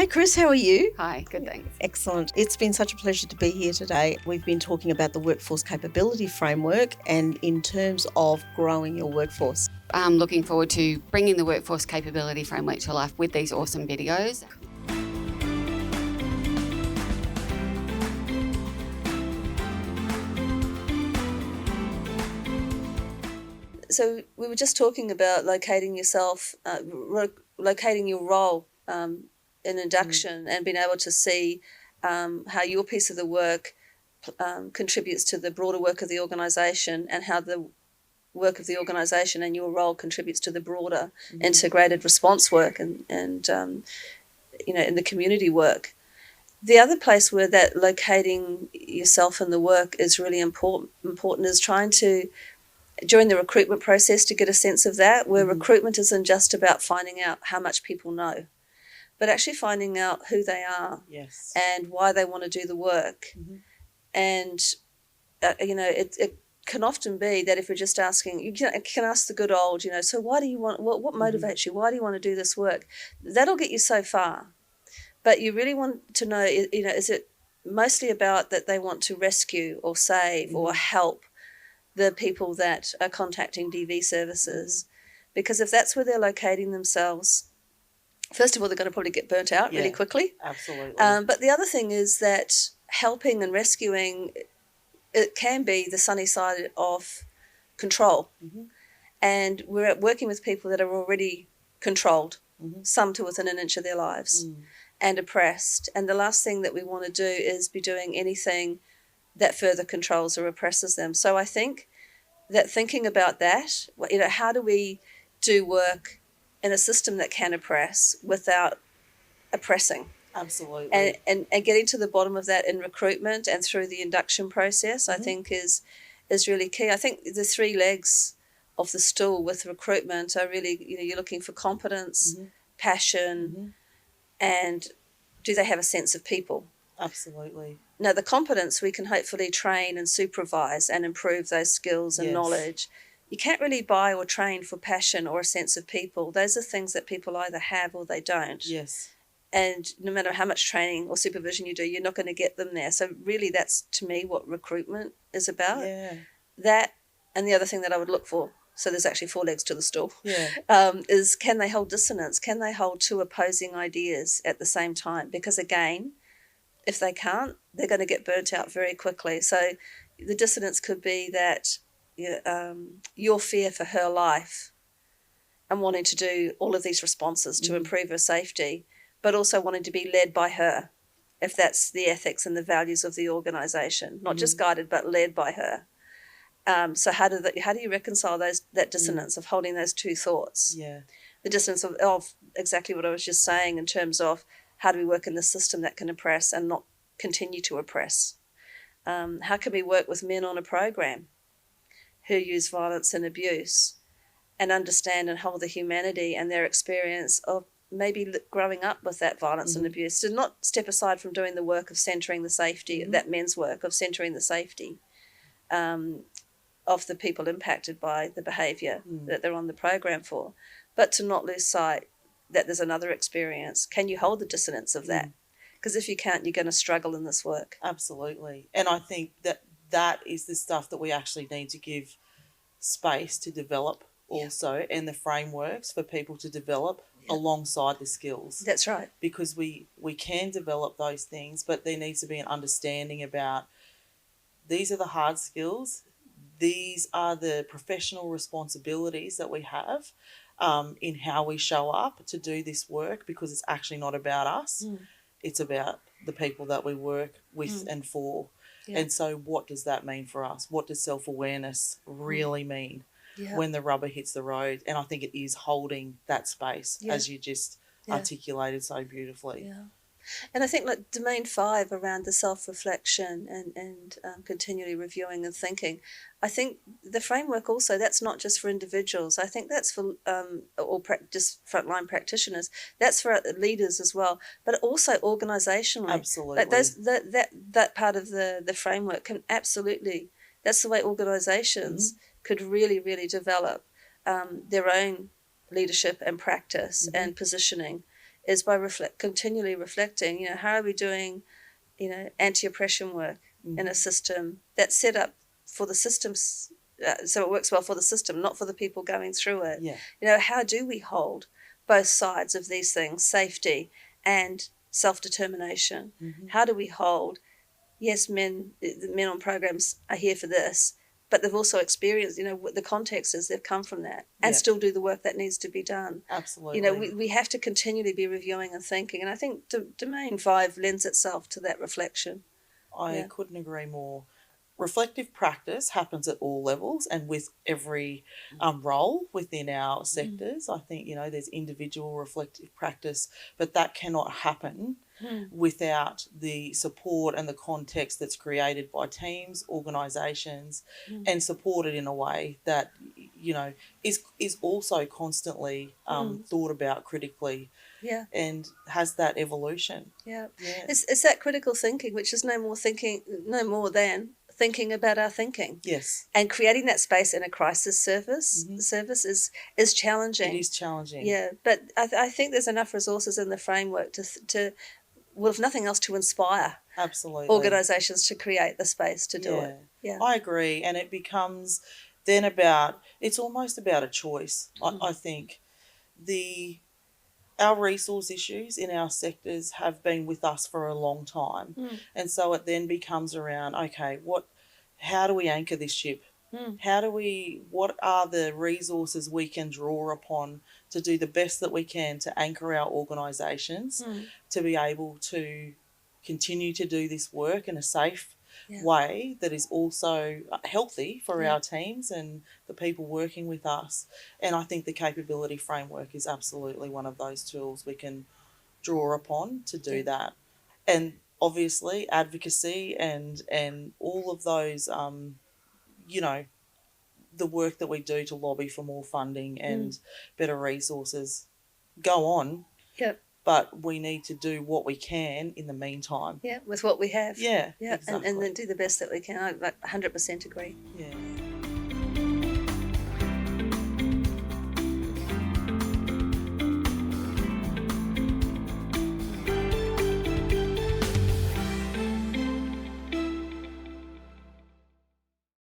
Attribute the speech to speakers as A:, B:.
A: Hey Chris, how are you?
B: Hi, good, thanks.
A: Excellent. It's been such a pleasure to be here today. We've been talking about the Workforce Capability Framework and in terms of growing your workforce.
B: I'm looking forward to bringing the Workforce Capability Framework to life with these awesome videos.
C: So we were just talking about locating yourself, locating your role in induction and being able to see how your piece of the work contributes to the broader work of the organisation, and how the work of the organisation and your role contributes to the broader integrated response work and in the community work. The other place where that locating yourself in the work is really important is trying to, during the recruitment process, to get a sense of that, where recruitment isn't just about finding out how much people know, but actually finding out who they are and why they want to do the work. And, it can often be that if we're just asking, you can ask the good old, so why do you want, what motivates you? Why do you want to do this work? That'll get you so far. But you really want to know, is it mostly about that they want to rescue or save or help the people that are contacting DV services? Because if that's where they're locating themselves, first of all, they're going to probably get burnt out really quickly.
D: Absolutely.
C: But the other thing is that helping and rescuing, it can be the sunny side of control. And we're working with people that are already controlled, some to within an inch of their lives, and oppressed. And the last thing that we want to do is be doing anything that further controls or oppresses them. So I think that thinking about that, how do we do work in a system that can oppress without oppressing?
D: Absolutely.
C: And getting to the bottom of that in recruitment and through the induction process, I think is really key. I think the three legs of the stool with recruitment are really, you're looking for competence, passion, and do they have a sense of people?
D: Absolutely.
C: Now, the competence, we can hopefully train and supervise and improve those skills and knowledge. You can't really buy or train for passion or a sense of people. Those are things that people either have or they don't.
D: Yes.
C: And no matter how much training or supervision you do, you're not going to get them there. So really, that's, to me, what recruitment is about.
D: Yeah.
C: That, and the other thing that I would look for, so there's actually four legs to the stool, is can they hold dissonance? Can they hold two opposing ideas at the same time? Because again, if they can't, they're going to get burnt out very quickly. So the dissonance could be that your fear for her life and wanting to do all of these responses to improve her safety, but also wanting to be led by her, if that's the ethics and the values of the organisation, not just guided but led by her. So how do you reconcile that dissonance of holding those two thoughts?
D: Yeah.
C: The dissonance of exactly what I was just saying in terms of how do we work in the system that can oppress and not continue to oppress? How can we work with men on a program who use violence and abuse and understand and hold the humanity and their experience of maybe growing up with that violence and abuse, to not step aside from doing the work of centering the safety, that men's work of centering the safety of the people impacted by the behaviour that they're on the program for, but to not lose sight that there's another experience. Can you hold the dissonance of that? Because if you can't, you're going to struggle in this work.
D: Absolutely. And I think that is the stuff that we actually need to give space to develop also, and the frameworks for people to develop alongside the skills.
C: That's right.
D: Because we can develop those things, but there needs to be an understanding about these are the hard skills, these are the professional responsibilities that we have in how we show up to do this work, because it's actually not about us. It's about the people that we work with and for. Yeah. And so what does that mean for us? What does self-awareness really mean when the rubber hits the road? And I think it is holding that space, as you just articulated so beautifully.
C: Yeah. And I think like domain 5 around the self-reflection and continually reviewing and thinking, I think the framework also, that's not just for individuals. I think that's for just frontline practitioners. That's for leaders as well, but also organisationally.
D: Absolutely.
C: Like that part of the framework can absolutely, that's the way organisations could really, really develop their own leadership and practice and positioning is by continually reflecting, how are we doing, anti-oppression work in a system that's set up for the systems, so it works well for the system, not for the people going through it.
D: Yeah.
C: How do we hold both sides of these things, safety and self-determination? How do we hold, yes, the men on programs are here for this, but they've also experienced, what the context is, they've come from that, and still do the work that needs to be done.
D: Absolutely.
C: We have to continually be reviewing and thinking, and I think Domain 5 lends itself to that reflection.
D: I couldn't agree more. Reflective practice happens at all levels and with every role within our sectors. I think, there's individual reflective practice, but that cannot happen without the support and the context that's created by teams, organisations, and supported in a way that, is also constantly thought about critically.
C: Yeah.
D: And has that evolution.
C: Yeah.
D: Yeah.
C: It's that critical thinking, which is no more than thinking about our thinking.
D: Yes.
C: And creating that space in a crisis service is challenging.
D: It is challenging.
C: Yeah, but I think there's enough resources in the framework to well, if nothing else, to inspire
D: Absolutely
C: organisations to create the space to do it. Yeah,
D: I agree, and it becomes then it's almost about a choice. I think our resource issues in our sectors have been with us for a long time, and so it then becomes around, okay, how do we anchor this ship? What are the resources we can draw upon to do the best that we can to anchor our organisations to be able to continue to do this work in a safe way that is also healthy for our teams and the people working with us. And I think the capability framework is absolutely one of those tools we can draw upon to do that. And obviously advocacy and all of those the work that we do to lobby for more funding and better resources go on.
C: Yep.
D: But we need to do what we can in the meantime.
C: Yeah, with what we have.
D: Yeah,
C: Yeah,
D: exactly.
C: and then do the best that we can. I 100% agree.
D: Yeah.